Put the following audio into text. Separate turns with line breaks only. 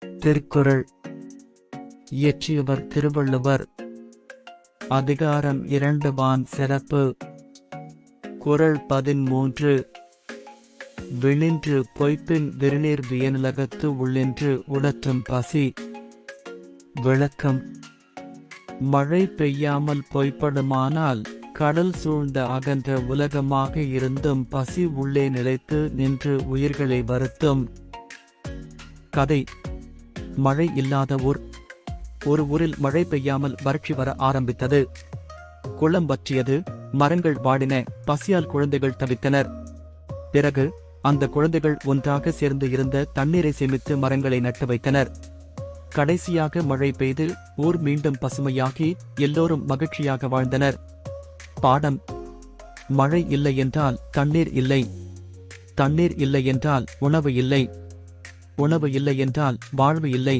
திருக்குறள். இயற்றியவர் திருவள்ளுவர். அதிகாரம் 2 வான் சிறப்பு. குறள் 13. விண்ணின்று பொய்ப்பின் விருநீர் வியனுலகத்து உள்ளின்று உடற்றும் பசி. விளக்கம். மழை பெய்யாமல் பொய்ப்படுமானால் கடல் சூழ்ந்த அகன்ற உலகமாக இருந்தும் பசி உள்ளே நிலைத்து நின்று உயிர்களை வருத்தும். கதை. மழை இல்லாத ஊர். ஒரு ஊரில் மழை பெய்யாமல் வறட்சி வர ஆரம்பித்தது. குளம் வற்றியது, மரங்கள் வாடின, பசியால் குழந்தைகள் தவித்தனர். பிறகு அந்த குழந்தைகள் ஒன்றாக சேர்ந்து இருந்த தண்ணீரை சேமித்து மரங்களை நட்டு வைத்தனர். கடைசியாக மழை பெய்து ஊர் மீண்டும் பசுமையாகி எல்லோரும் மகிழ்ச்சியாக வாழ்ந்தனர். பாடம். மழை இல்லை என்றால் தண்ணீர் இல்லை. தண்ணீர் இல்லை என்றால் உணவு இல்லை. உணவு இல்லை என்றால் வாழ்வு இல்லை.